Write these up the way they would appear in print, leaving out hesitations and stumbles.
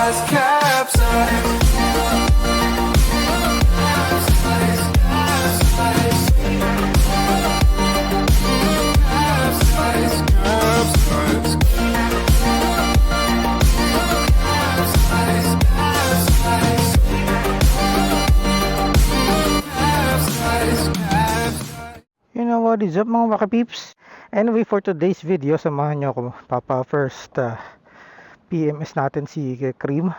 You know what is up mga wakapeeps? Anyway, for today's video, samahan nyo ako. First PMS natin si Cream.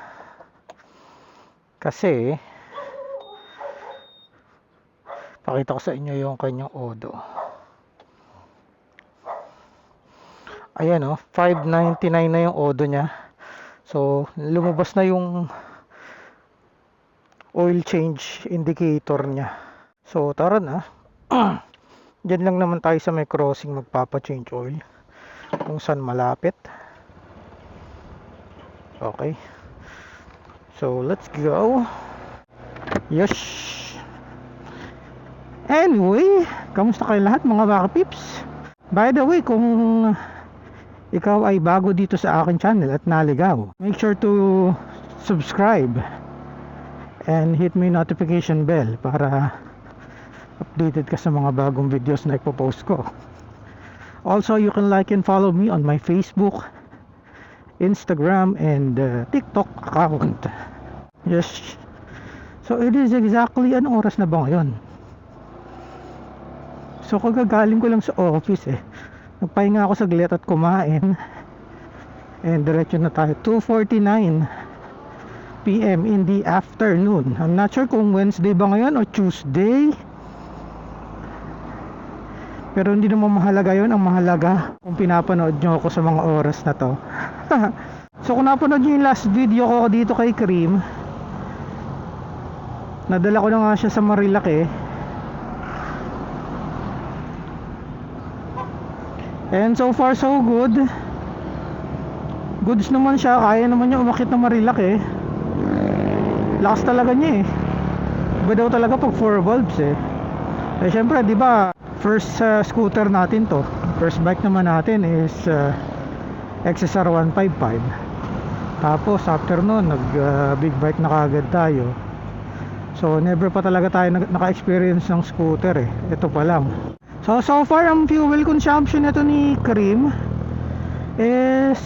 Kasi pakita ko sa inyo yung kanyang odo. Ayan o, 599 na yung odo niya. So, lumabas na yung oil change indicator niya. So, tara na. Diyan lang naman tayo sa may crossing magpapa-change oil kung saan malapit. Okay. So, let's go. Yes. Anyway, kamusta kayo lahat mga baka peeps? By the way, kung ikaw ay bago dito sa akin channel at naligaw, make sure to subscribe and hit my notification bell para updated ka sa mga bagong videos na ipopost ko. Also, you can like and follow me on my Facebook, Instagram, and TikTok account. Yes. So, it is exactly anong oras na ba ngayon? So, kagagaling ko lang sa office eh. Nagpahinga ako saglit at kumain. And diretso na tayo. 2:49 PM in the afternoon. I'm not sure kung Wednesday ba ngayon o Tuesday. Pero hindi naman mahalaga yun. Ang mahalaga kung pinapanood nyo ako sa mga oras na to. So kung napanood nyo yung last video ko dito kay Cream, nadala ko na nga siya sa Marilake. And so far so good. Goods naman siya. Kaya naman niya umakit na Marilake. Lakas talaga niya eh. Iba daw talaga pag 4 valves eh. Eh syempre di ba, first scooter natin to, first bike naman natin is XSR 155. Tapos after nun nag big bike na kagad tayo. So never pa talaga tayo naka-experience ng scooter eh. Ito pa lang. So far ang fuel consumption nito ni Cream is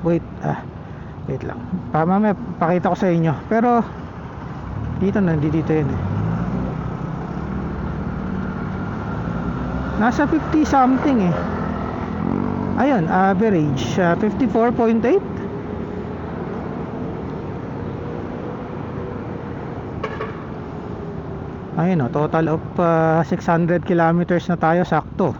wait lang. Mamaya pakita ko sa inyo. Pero dito yun eh. Nasa 50 something eh. Ayun, average 54.8. Ayun o, total of 600 kilometers na tayo, sakto.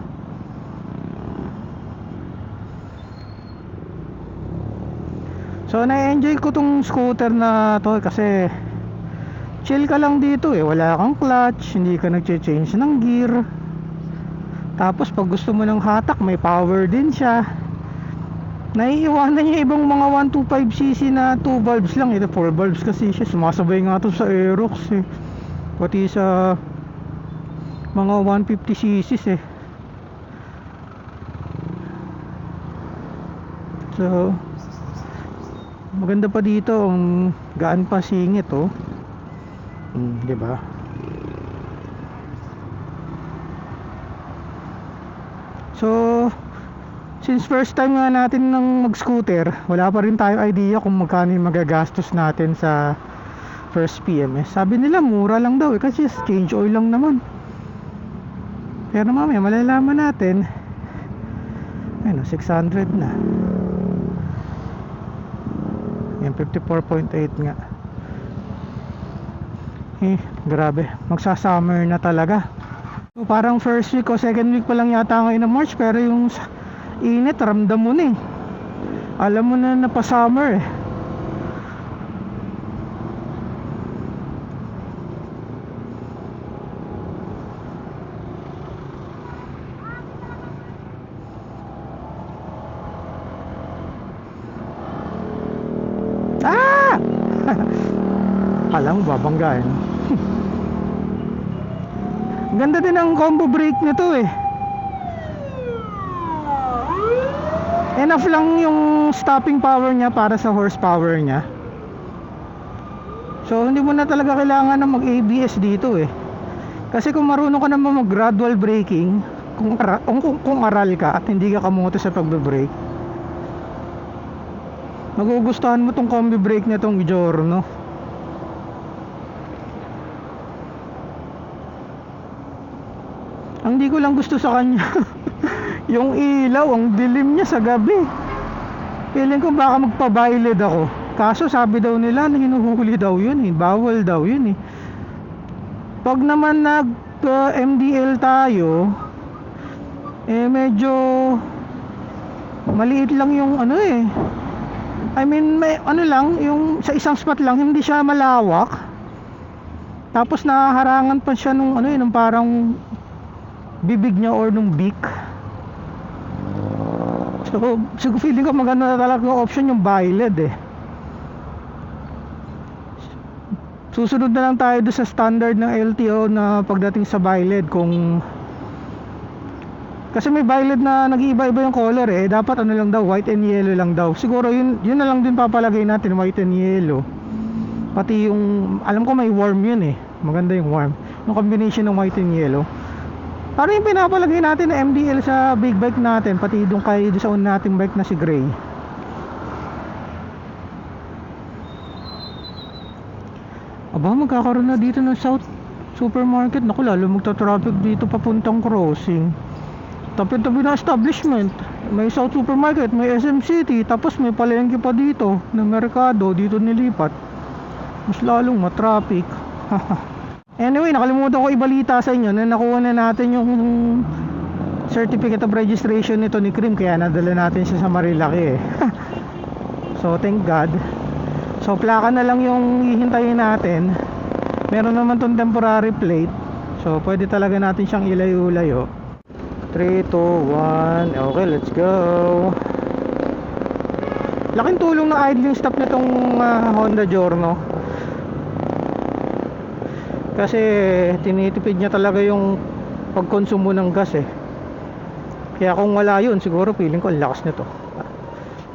So na-enjoy ko tong scooter na to kasi chill ka lang dito eh. Wala kang clutch, hindi ka nag-change ng gear. Tapos pag gusto mo ng hatak, may power din siya. Naiiwanan niya ibang mga 125cc na 2 valves lang. Ito 4 valves kasi siya. Sumasabay nga to sa Aerox eh. Pati sa mga 150cc eh. So maganda pa dito, ang gaan pa singit oh. Diba? So since first time nga natin nang mag-scooter, wala pa rin tayo idea kung magkano yung magagastos natin sa first PMS. Sabi nila mura lang daw eh, kasi change oil lang naman. Pero mamaya malalaman natin. Ayun, 600 na. Yan, 54.8 nga. Grabe, magsa-summer na talaga. So, parang first week o second week pa lang yata ngayon ng March, pero yung init ramdam mo na eh. Alam mo na pa-summer eh. Alam mo babanggain. Ganda din ang combo brake nito eh. Enough lang yung stopping power niya para sa horsepower niya. So hindi mo na talaga kailangan na mag ABS dito eh. Kasi kung marunong ka naman mag gradual braking, kung aral ka at hindi ka kamote sa pagbe-brake, magugustuhan mo tong combi brake na tong Giorno. Ang di ko lang gusto sa kanya yung ilaw, ang dilim niya sa gabi. Feeling ko baka magpabayolid ako. Kaso sabi daw nila na hinuhuli daw yun eh, bawal daw yun eh. Pag naman nag MDL tayo, eh medyo maliit lang yung ano eh. I mean, may ano lang, yung sa isang spot lang, hindi siya malawak. Tapos nahaharangan pa siya nung ano eh, nung parang bibig niya or nung beak. So feeling ko maganda na talaga yung option yung Byled eh. Susunod na lang tayo doon sa standard ng LTO na pagdating sa Byled. Kung kasi may Byled na nag-iiba-iba yung color eh, dapat ano lang daw, white and yellow lang daw. Siguro yun na lang din papalagay natin, white and yellow. Pati yung, alam ko may warm yun eh, maganda yung warm, yung combination ng white and yellow. Para yung pinapalagay natin na MDL sa big bike natin, pati doon sa una nating bike na si Gray. Aba, magkakaroon na dito ng South Supermarket. Naku, lalo magta-traffic dito papuntang crossing. Tabi-tabi na establishment. May South Supermarket, may SM City, tapos may palengke pa dito ng merkado, dito nilipat. Mas lalong matraffic. Anyway, nakalimutan ko ibalita sa inyo na nakuha na natin yung certificate of registration nito ni Krim, kaya nadala natin siya sa Marilaki eh. So thank God. So plaka na lang yung hihintayin natin. Meron naman tong temporary plate, so pwede talaga natin siyang ilayo-layo. 3, 2, 1. Okay, let's go. Laking tulong na idling stop nitong Honda Giorno. Kasi tinitipid niya talaga yung pagkonsumo ng gas eh. Kaya kung wala yun, siguro feeling ko ang lakas nito.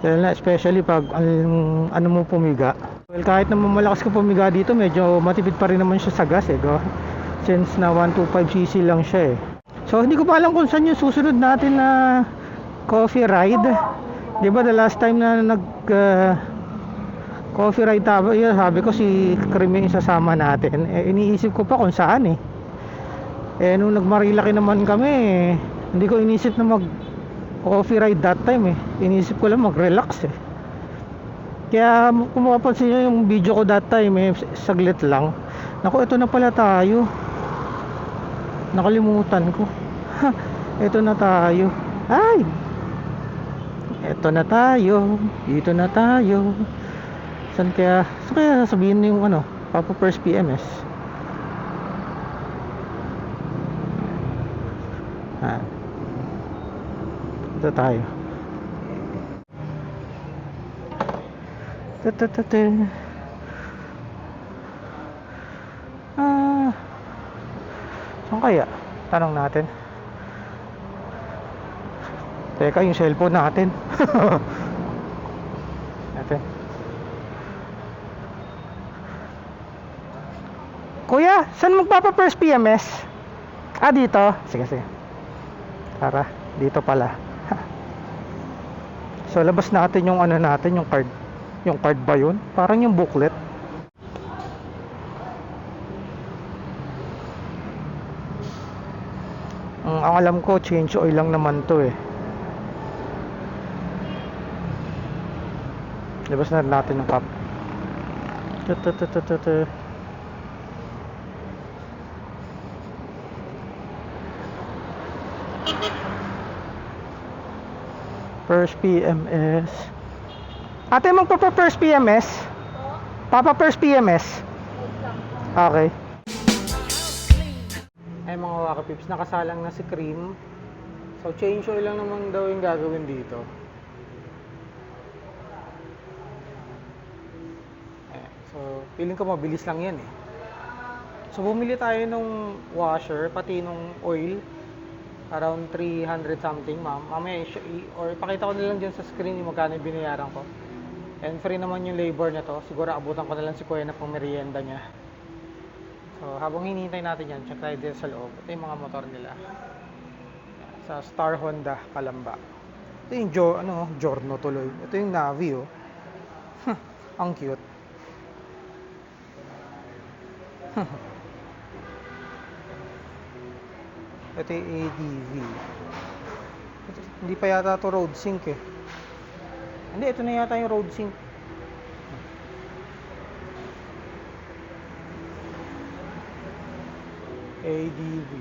Dahil na especially pag ano mo pumiga. Well, kahit naman malakas ka pumiga dito, medyo matipid pa rin naman siya sa gas eh. Since na 125cc lang siya eh. So hindi ko pa alam kung saan yung susunod natin na coffee ride. Diba the last time na coffee ride tayo, sabi ko si Krim yung isasama natin. Iniisip ko pa kung saan eh. Nung nagmarilaki naman kami, hindi ko inisip na mag coffee ride that time eh. Iniisip ko lang mag relax eh. Kaya kung mapapansin nyo yung video ko that time eh, saglit lang. Naku, ito na pala tayo. Nakalimutan ko. Ito na tayo. Ay! Ito na tayo. Dito na tayo. Saan kaya sasabihin yung ano, Papa First PMS? Ito tayo. Saan kaya? Tanong natin. Teka, yung cellphone natin. Kuya, saan magpapa first PMS? Dito? Sige. Tara, dito pala. So, labas natin yung ano natin, yung card. Yung card ba yun? Parang yung booklet. Ang alam ko, change oil lang naman to eh. Labas na natin yung cup. First PMS. Ate, magpapa first PMS? Papa first PMS? Okay. Ay mga Waka Pips, nakasalang na si Krim. So change oil lang naman daw yung gagawin dito. So feeling ko mabilis lang yan eh. So bumili tayo nung washer, pati nung oil. Around 300 something, ma'am. Mamaya, or pakita ko na lang dyan sa screen yung magkano yung binayaran ko. And free naman yung labor na to. Siguro abutan ko na lang si Kuya na pang merienda niya. So habang hinihintay natin yan, check tayo dito sa loob. Ito yung mga motor nila. Sa Star Honda, Calamba. Ito yung Giorno tuloy. Ito yung Navi, oh. Ang cute. Ito yung ADV. Hindi pa yata ito road sync eh. Hindi, ito na yata yung road sync. ADV.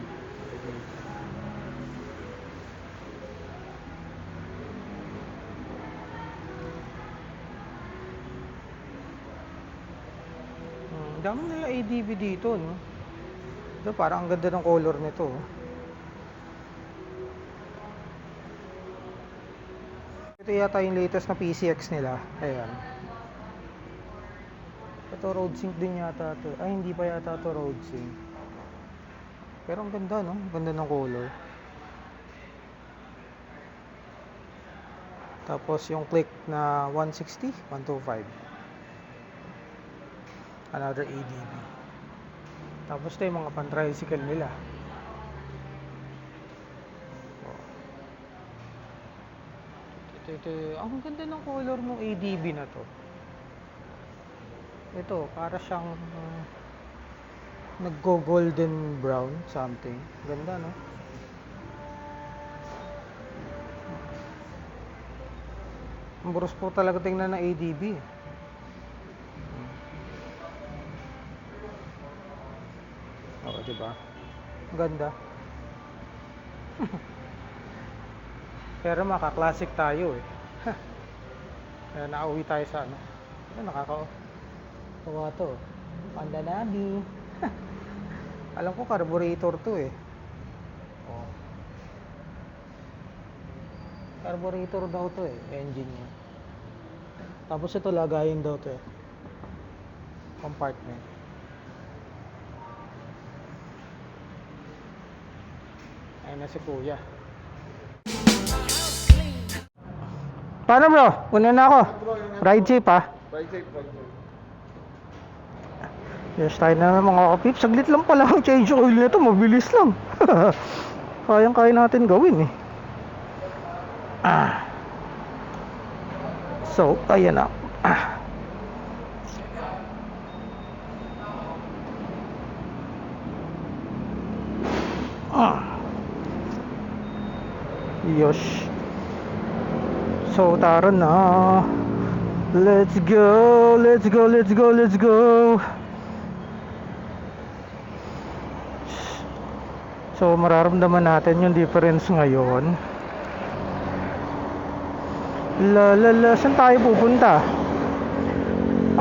Dami nila ADV dito, no? Ito, parang ang ganda ng color nito. Ito yata yung latest na PCX nila. Ayan. Ito road sync din yata to. Ay, hindi pa yata to road sync. Pero ang ganda, no? Ang ganda ng color. Tapos yung click na 160, 125. Another ADV. Tapos ito yung mga pan-tricycle nila. Ito. Ang ganda ng color ng ADV na to. Ito, para siyang naggo-golden brown something. Ganda, no? Ang buros po talaga tingnan ng ADV. Oo, diba? Ang ganda. Pero maka-classic tayo eh. Kaya nauwi tayo sa ano. Tawa to. Panda Navi. Alam ko carburetor to eh. Oh. Carburetor daw to eh, engine niya. Tapos ito lagayin daw to eh. Compartment. Ayun na si Kuya. Paano bro? Una na ako. Ride safe ha. Ride safe. Yes, tayo na naman mga kapip. Saglit lang pala ang change oil nito. Mabilis lang. Kayang-kaya natin gawin eh. So, ayan na. Yosh. So, tara na. Let's go. Let's go. Let's go. Let's go. So, mararamdaman natin yung difference ngayon. Saan tayo pupunta?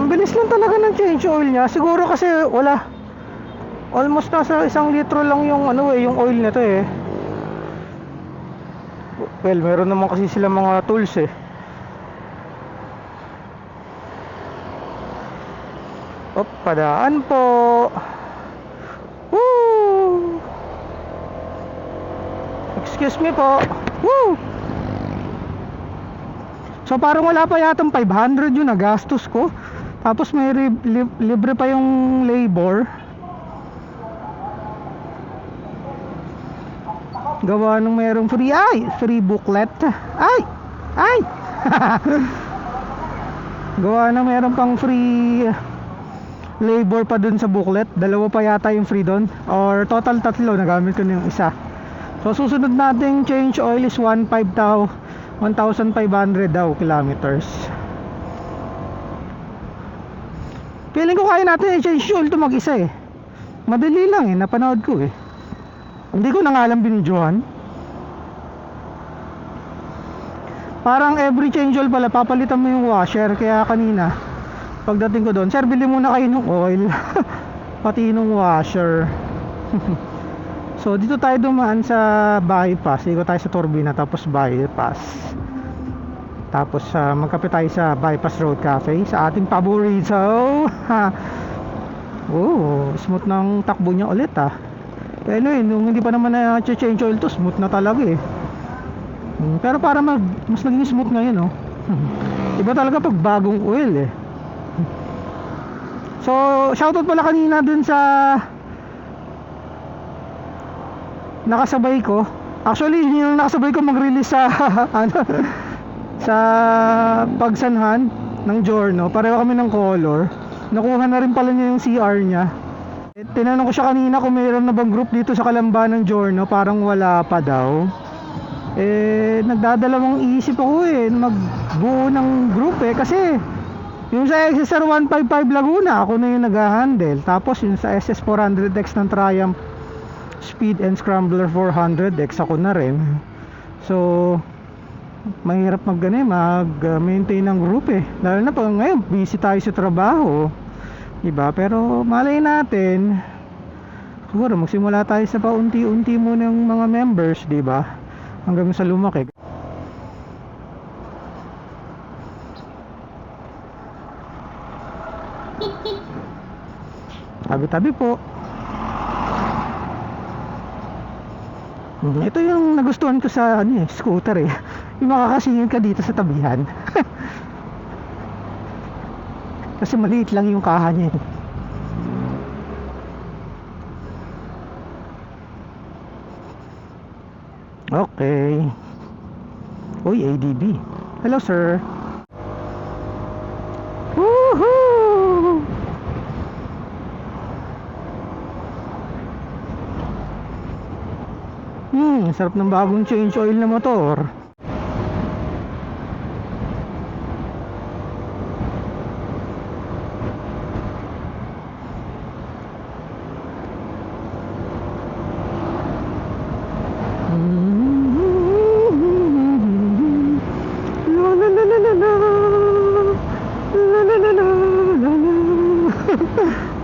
Ang bilis lang talaga ng change oil niya. Siguro kasi wala. Almost nasa 1 litro lang yung yung oil nito eh. Well, meron naman kasi sila mga tools eh. Padaan po. Woo! Excuse me po. Woo! So parang wala pa yatang 500 yung nagastos ko. Tapos may libre pa yung labor. Gawa nung mayroong free booklet. Ay gawa nung mayroong pang free labor pa dun sa booklet. Dalawa pa yata yung free dun. Or total 3, nagamit ko na yung isa. So susunod nating change oil is 1,500 daw kilometers. Feeling ko kaya natin i-change oil to mag-isa eh. Madali lang eh, napanood ko eh. Hindi ko na nga alam binidyohan. Parang every change oil pala papalitan mo yung washer. Kaya kanina pagdating ko doon, sir bili muna kayo ng oil. Pati ng washer. So dito tayo dumaan sa bypass. Ikot tayo sa Turbina tapos bypass. Tapos magkape tayo sa Bypass Road Cafe sa ating paborito. Oh, smooth ng takbo niya ulit ah. Anyway, nung hindi pa naman na-change oil to, smooth na talaga eh. Pero para mas naging smooth ngayon oh. Iba talaga pag bagong oil eh. So shoutout pala kanina dun sa nakasabay ko. Actually yung nakasabay ko mag-release sa ano, sa pagsanhan ng Giorno. Pareho kami ng color. Nakuha na rin pala niya yung CR niya. Tinanong ko siya kanina kung mayroon na bang group dito sa Kalamba ng Giorno. Parang wala pa daw. Nagdadalawang isip ako magbuo ng group kasi yung sa SSR 155 Laguna ako na yung nag-handle. Tapos yung sa SS 400X ng Triumph Speed and Scrambler 400X ako na rin. So mahirap mag-maintain ng group lalo na pag ngayon busy tayo sa trabaho, diba? Pero malay natin, siguro magsimula tayo sa paunti-unti muna ng mga members, diba? Hanggang sa lumaki. Tabi-tabi po. Ito yung nagustuhan ko sa scooter yung makakasingin ka dito sa tabihan. Kasi maliit lang yung kaha niya Okay. Uy, ADB. Hello sir. Woohoo! Sarap ng bagong change oil na motor.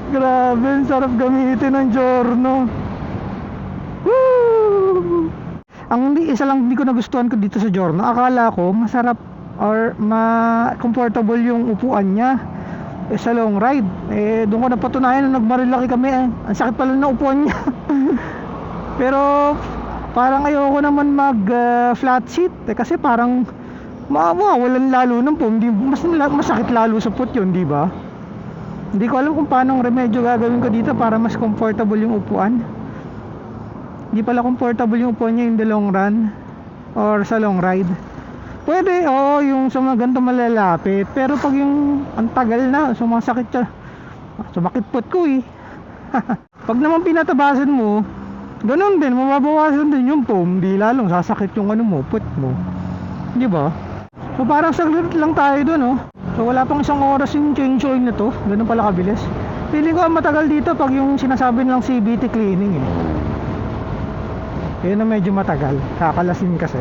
Grabe, sarap gamitin ng Giorno. Ang isa lang hindi ko nagustuhan ko dito sa Giorno, akala ko masarap or comfortable yung upuan niya sa long ride. Doon ko napatunayan na nagmarilaki kami ang sakit pala ng upuan niya. Pero parang ayoko naman mag flat seat kasi parang mawawalan lalo ng pum, mas masakit lalo sa put yun, di ba? Hindi ko alam kung paano ang remedyo gagawin ko dito para mas comfortable yung upuan. Hindi pala comfortable yung upuan niya in the long run or sa long ride. Pwede, yung sa mga ganito malalapit. Pero pag yung ang tagal na, sumasakit siya. Sumakit put ko Pag naman pinatabasan mo, ganun din, mababawasan din yung foam. Di lalong sasakit yung put mo. Di ba? So parang saglit lang tayo dun So wala pang isang oras yung change oil na to. Ganun pala kabilis. Feeling ko ang matagal dito pag yung sinasabi nilang CVT cleaning Yun na medyo matagal. Kakalasin kasi.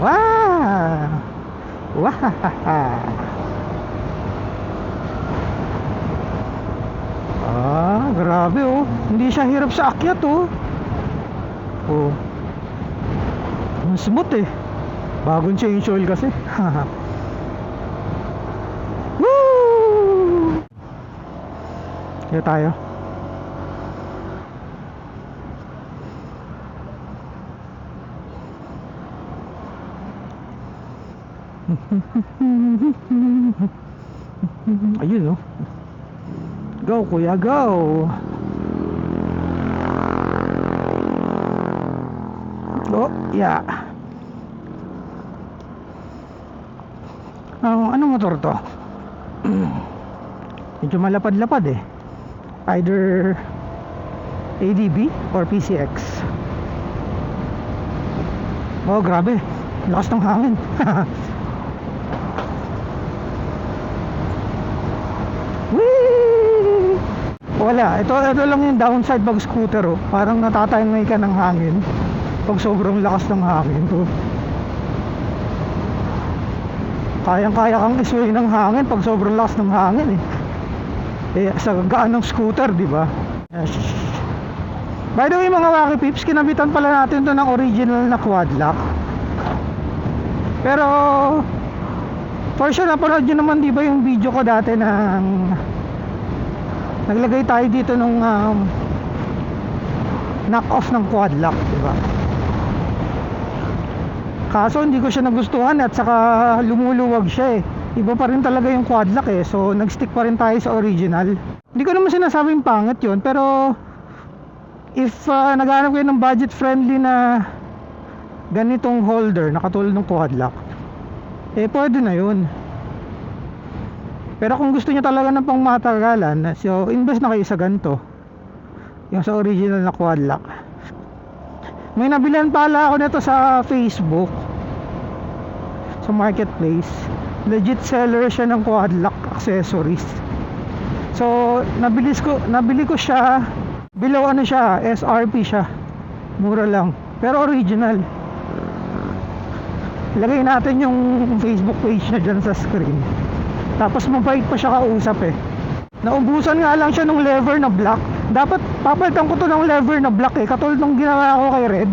Wow! Grabe Hindi siya hirap sa akyat Ang smooth Bagong change oil kasi. Woo! Kaya tayo. Ayun Go kuya, go. Yeah. Anong motor to? Medyo malapad-lapad Either ADB or PCX. Grabe. Lakas ng hangin. Whee! Wala, ito lang yung downside pag scooter Parang natatangay ka ng hangin pag sobrang lakas ng hangin Kayang-kaya kang isway ng hangin pag sobrang lakas ng hangin sa gaan ng scooter, di ba? By the way mga Wacky Peeps, kinabitan pala natin to ng original na quad lock. Pero for sure napanood nyo naman, di ba, yung video ko dati ng naglagay tayo dito nung knock off ng quad lock, di ba? Kaso hindi ko siya nagustuhan at saka lumuluwag siya Iba pa rin talaga yung quad lock so nag-stick pa rin tayo sa original. Hindi ko naman sinasabing pangit yun, pero if naghanap kayo ng budget friendly na ganitong holder na katulad ng quad lock, pwede na yun. Pero kung gusto niyo talaga ng pang matagalan, so invest na kayo sa ganito, yung sa original na quad lock. May nabilan pala ako nito sa Facebook, sa marketplace. Legit seller siya ng quad lock accessories. So nabili ko siya below siya, SRP siya, mura lang, pero original. Lagay natin yung Facebook page niya dyan sa screen. Tapos mabait pa siya kausap Naubusan nga lang siya ng lever na black. Dapat papalitan ko to ng lever na black katulad ng ginawa ko kay Red.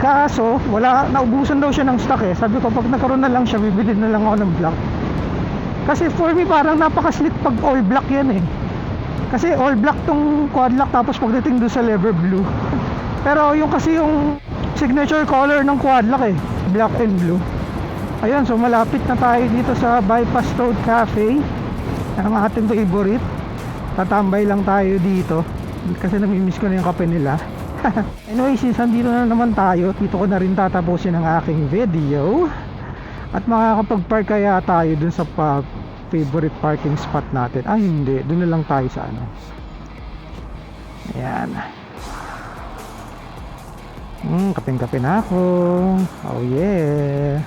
Kaso naubusan daw siya ng stock Sabi ko pag nagkaroon na lang siya, bibili na lang ako ng black. Kasi for me parang napaka-slick pag all black yan Kasi all black tong quad lock, tapos pagdating doon sa lever blue. Pero yung kasi yung signature color ng quad lock black and blue. Ayun, so malapit na tayo dito sa Bypass Road Cafe, ang ating favorite. Tatambay lang tayo dito kasi namimiss ko na yung kape nila. Anyway, since nandito na naman tayo, dito ko na rin tatapusin ang aking video. At makakapag-park kaya tayo dun sa favorite parking spot natin. Hindi, dun na lang tayo sa ayan. Kapeng-kape na ako. Oh yeah.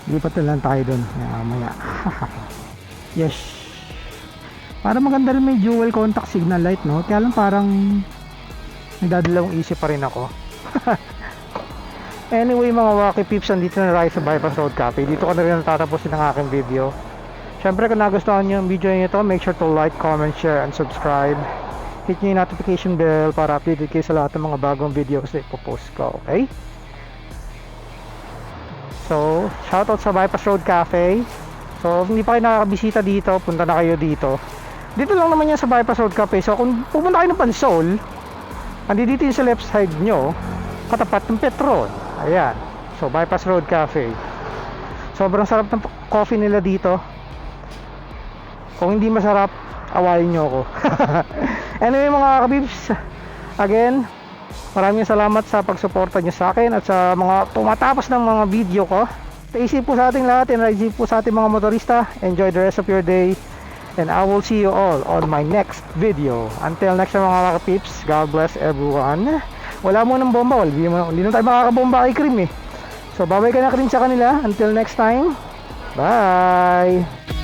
Lipat na lang tayo dun maya. Yes. Para maganda rin may dual contact signal light kaya lang parang nagdadalawang isip pa rin ako. Anyway mga Wacky Peeps, andito na tayo sa Bypass Road Cafe. Dito ko na rin natatapusin ang aking video. Syempre kung nagustuhan nyo yung video nyo ito, make sure to like, comment, share, and subscribe. Hit nyo yung notification bell para updated kayo sa lahat ng mga bagong videos na ipopost ko, okay? So, shoutout sa Bypass Road Cafe. So, hindi pa kayo nakakabisita dito, punta na kayo dito. Dito lang naman yan sa Bypass Road Cafe. So, kung pupunta kayo ng Pansol, andito yung sa left side nyo, katapat ng Petron. Ayan. So, Bypass Road Cafe. Sobrang sarap ng coffee nila dito. Kung hindi masarap, awayin nyo ako. Anyway mga kabibs, again, maraming salamat sa pagsuporta nyo sa akin at sa mga tumatapos ng mga video ko. Stay safe po sa ating lahat and ride safe po sa ating mga motorista. Enjoy the rest of your day and I will see you all on my next video. Until next time mga kapips, God bless everyone. Wala mo ng bomba, hindi na tayo makakabomba kay Krim So babay ka na Krim sa kanila. Until next time, bye!